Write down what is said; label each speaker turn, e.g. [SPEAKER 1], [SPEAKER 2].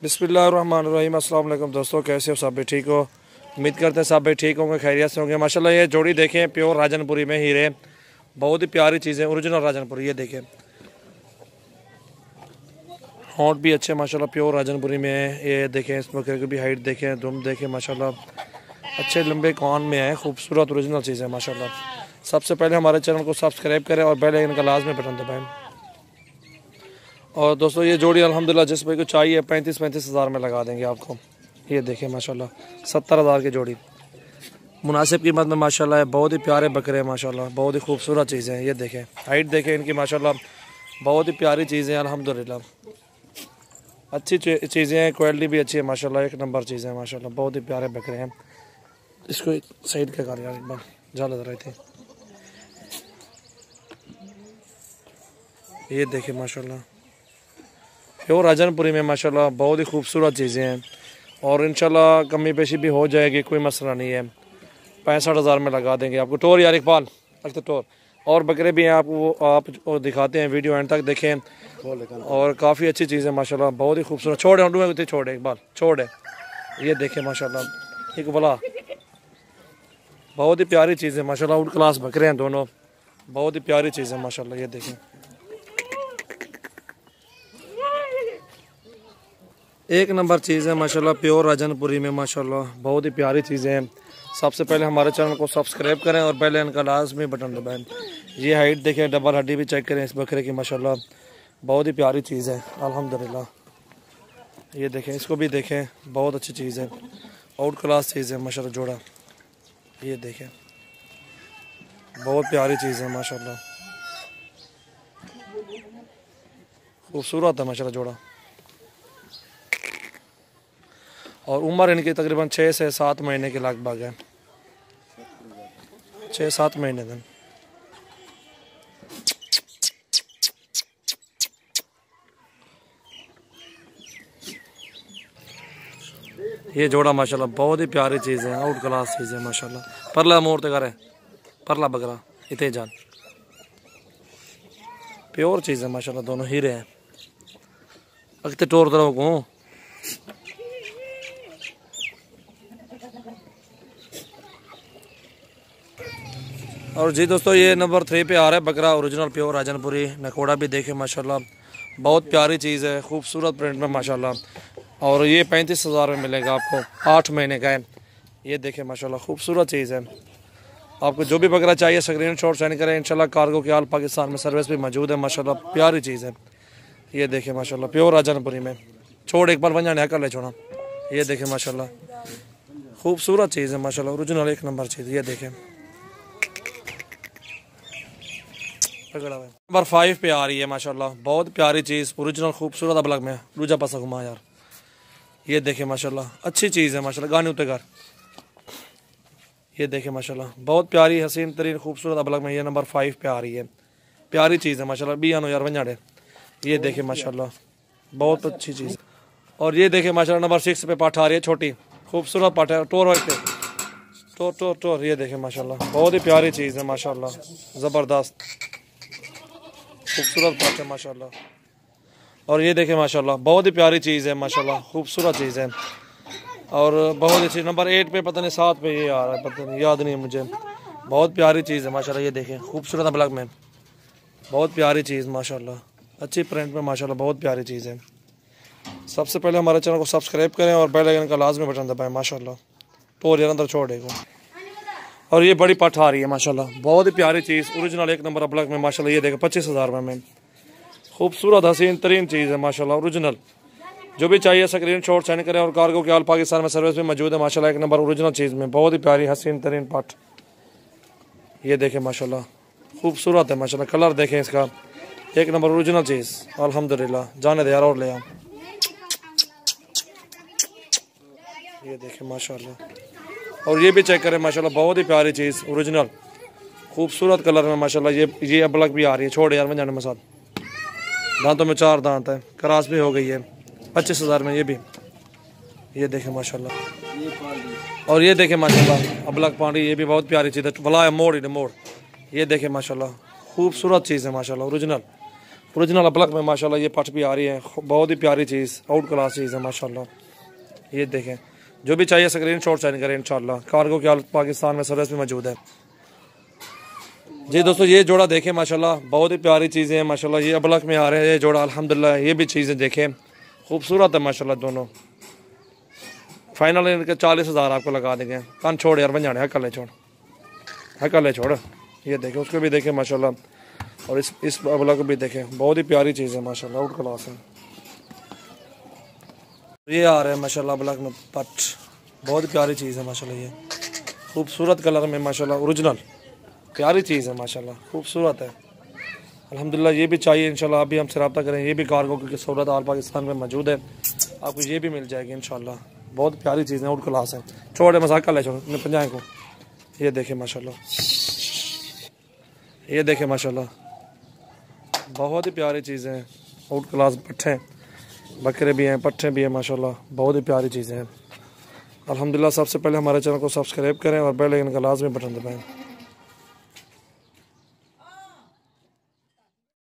[SPEAKER 1] बिस्मिल्लाहिर्रहमानिर्रहीम। अस्सलाम वालेकुम दोस्तों, कैसे हो? सब भी ठीक हो? उम्मीद करते हैं सब भी ठीक होंगे, खैरियत से होंगे। माशाल्लाह ये जोड़ी देखें, प्योर राजनपुरी में हीरे, बहुत ही प्यारी चीज़ें, ओरिजिनल राजनपुरी। ये देखें, होंठ भी अच्छे माशाल्लाह प्योर राजनपुरी में है। ये देखें, इस बकरे की भी हाइट देखें, दुम देखें, माशाल्लाह अच्छे लंबे कान में है, खूबसूरत ओरिजिनल चीज़ है माशाल्लाह। सबसे पहले हमारे चैनल को सब्सक्राइब करें और बेल आइकन का लाजमी बटन दबाएं। और दोस्तों ये जोड़ी अल्हम्दुलिल्लाह जिस भाई को चाहिए 35 हज़ार में लगा देंगे आपको। ये देखें माशाल्लाह 70 हज़ार की जोड़ी, मुनासिब कीमत में माशाल्लाह है। बहुत ही प्यारे बकरे हैं माशाल्लाह, बहुत ही खूबसूरत चीज़ें हैं। ये देखें, हाइट देखें इनकी माशाल्लाह, बहुत ही प्यारी चीज़ें हैं अल्हम्दुलिल्लाह। अच्छी चीज़ें हैं, क्वालिटी भी अच्छी है माशाल्लाह, एक नंबर चीज़ें हैं माशाल्लाह। बहुत ही प्यारे बकरे हैं। इसको साइड के कर यार, एक बार जा लग रही थी। ये देखें माशाल्लाह प्योर राजनपुरी में माशाल्लाह, बहुत ही खूबसूरत चीज़ें हैं और इंशाल्लाह कमी पेशी भी हो जाएगी, कोई मसला नहीं है। 65 हज़ार में लगा देंगे आपको। टोर यार इकबाल, अच्छा टोर और बकरे भी हैं, आप दिखाते हैं, वीडियो एंड तक देखें। और काफ़ी अच्छी चीज़ है माशाल्लाह, बहुत ही खूबसूरत। छोड़े छोड़े इकबाल छोड़े। ये देखें माशाल्लाह इकबाल, बहुत ही प्यारी चीज़ है माशाल्लाह। आउट क्लास बकरे हैं दोनों, बहुत ही प्यारी चीज़ है माशाल्लाह। ये देखें, एक नंबर चीज़ है माशाल्लाह प्योर राजनपुरी में माशाल्लाह, बहुत ही प्यारी चीज़ें हैं। सबसे पहले हमारे चैनल को सब्सक्राइब करें और बेल आइकन का लाजमी बटन दबाएं। ये हाइट देखें, डबल हड्डी भी चेक करें इस बकरे की माशाल्लाह, बहुत ही प्यारी चीज़ है अल्हम्दुलिल्लाह। ये देखें, इसको भी देखें, बहुत अच्छी चीज़ है, आउट क्लास चीज़ है माशाल्लाह जोड़ा। ये देखें, बहुत प्यारी चीज़ है माशाल्लाह, खूबसूरत है माशाल्लाह जोड़ा। और उम्र इनकी तकरीबन 6 से 7 महीने के लगभग है, 6-7 महीने दिन। ये जोड़ा माशाल्लाह बहुत ही प्यारी चीज़ है, आउट क्लास चीज़ है माशाल्लाह। परला मोड़ ते करे, परला बकरा इतने जान, प्योर चीज़ है माशाल्लाह, दोनों हीरे हैं। अगते टोर तरह को और जी दोस्तों, ये नंबर 3 पे आ रहा है बकरा, ओरिजिनल प्योर राजनपुरी। नकोड़ा भी देखे माशाल्लाह, बहुत प्यारी चीज़ है, खूबसूरत प्रिंट में माशाल्लाह। और ये 35 हज़ार में मिलेगा आपको, 8 महीने का है। ये देखे माशाल्लाह खूबसूरत चीज़ है। आपको जो भी बकरा चाहिए स्क्रीनशॉट सेंड करें, इंशाल्लाह कार्गो के आल पाकिस्तान में सर्विस भी मौजूद है माशाल्लाह, प्यारी चीज़ है। ये देखे माशाल्लाह प्योर राजनपुरी में। छोड़ एक बार बन जाने कर ले छोड़ा। ये देखे माशाल्लाह खूबसूरत चीज़ है माशाल्लाह, ओरिजिनल एक नंबर चीज़। ये देखें, नंबर 5 पे आ रही है माशाल्लाह, बहुत प्यारी चीज़, ओरिजिनल खूबसूरत अबलग में। दूजा पासा घुमा यार। ये देखे माशाल्लाह अच्छी चीज़ है माशाल्लाह, गाने उतर कर। ये देखे माशाल्लाह बहुत प्यारी हसीन तरीन खूबसूरत अबलग में। ये नंबर 5 पे आ रही है, प्यारी चीज़ है माशाल्लाह। बियानो यार वंजाड़े। ये देखे माशाल्लाह बहुत अच्छी चीज़। और ये देखे माशाल्लाह नंबर 6 पे पाठ आ रही है, छोटी खूबसूरत पाठ है, टोर वाइट टोर टोर टोर। ये देखे माशाल्लाह बहुत ही प्यारी चीज़ है माशाल्लाह, ज़बरदस्त खूबसूरत पाठ है माशाल्लाह। और ये देखें माशाल्लाह बहुत ही प्यारी चीज़ है माशाल्लाह, खूबसूरत चीज़ है। और बहुत अच्छी नंबर 8 पे, पता नहीं 7 पे ये आ रहा है, पता नहीं, याद नहीं है मुझे। बहुत प्यारी चीज़ है माशाल्लाह। ये देखें खूबसूरत अबलग में, बहुत प्यारी चीज़ माशाल्लाह, अच्छी प्रिंट में माशाल्लाह, बहुत प्यारी चीज़ है। सबसे पहले हमारे चैनल को सब्सक्राइब करें और बेल आइकन का लाजमी बटन दबाएं माशाल्लाह। टोर यार अंदर छोड़ेगा। और ये बड़ी पठ आ रही है माशाल्लाह, बहुत ही प्यारी चीज़, ओरिजिनल एक नंबर अबलग में माशाल्लाह। ये देखें 25 हज़ार में, खूबसूरत हसीन तरीन चीज़ है माशाल्लाह, ओरिजिनल। जो भी चाहिए स्क्रीनशॉट सेंड करें और कार्गो के आल पाकिस्तान में सर्विस भी मौजूद है माशाल्लाह, एक नंबर ओरिजिनल चीज़ में, बहुत ही प्यारी हसीन तरीन पठ। ये देखें माशाल्लाह खूबसूरत है माशाल्लाह, कलर देखें इसका, एक नंबर ओरिजिनल चीज़ अल्हम्दुलिल्लाह। जाने दे यार और ले आओ। ये देखें माशाल्लाह, और ये भी चेक करें माशाल्लाह, बहुत ही प्यारी चीज़, ओरिजिनल खूबसूरत कलर में माशाल्लाह। ये अबलग भी आ रही है, छोड़ यार मैं जाने में साथ। दांतों में 4 दांत है, क्रॉस भी हो गई है, 25 हज़ार में ये भी। ये देखें माशाल्लाह, और ये देखें माशाल्लाह अबलग पानी, ये भी बहुत प्यारी चीज़ है, भला मोड़ ही मोड़। ये देखें माशाल्लाह खूबसूरत चीज़ है माशाल्लाह, ओरिजिनल ओरिजिनल ब्लैक में माशाल्लाह ये पट भी आ रही है, बहुत ही प्यारी चीज़, आउट क्लास चीज़ है माशाल्लाह। ये देखें, जो भी चाहिए स्क्रीन शॉट सेंड करें इंशाल्लाह। कार्गो की पाकिस्तान में सर्विस भी मौजूद है जी। दोस्तों ये जोड़ा देखें माशाल्लाह, बहुत ही प्यारी चीज़ें हैं माशाल्लाह। ये ब्लैक में आ रहे हैं ये जोड़ा अल्हम्दुलिल्लाह। ये भी चीज़ें देखें, खूबसूरत है माशाल्लाह दोनों। फाइनल इनके 40,000 आपको लगा देंगे। कान छोड़ यार, बन जाने है, कल छोड़ है, कल छोड़। ये देखें, उसको भी देखें माशाल्लाह, और इस अबला को भी देखें, बहुत ही प्यारी चीज़ है माशाल्लाह, आउट क्लास है। ये आ रहा है माशाल्लाह ब्लैक में पट, बहुत ही प्यारी चीज़ है माशाल्लाह। ये खूबसूरत कलर में माशाल्लाह, ओरिजिनल प्यारी चीज़ है माशाल्लाह, खूबसूरत है अल्हम्दुलिल्लाह। ये भी चाहिए इंशाल्लाह, आप भी हमसे रब्ता करें। ये भी कार्गो की सूरत आल पाकिस्तान में मौजूद है, आपको ये भी मिल जाएगी इंशाल्लाह। बहुत प्यारी चीज़ है, आउट क्लास है। छोटे मजाक कर ले छोड़ पंजाए को। ये देखें माशाल्लाह, ये देखें माशाल्लाह, बहुत ही प्यारी चीज़ें हैं, आउट क्लास पट्ठे बकरे भी हैं, पट्ठे भी हैं माशाल्लाह, बहुत ही प्यारी चीज़ें हैं अल्हम्दुलिल्लाह। सबसे पहले हमारे चैनल को सब्सक्राइब करें और बेल आइकन का लाजमी बटन दबाएं।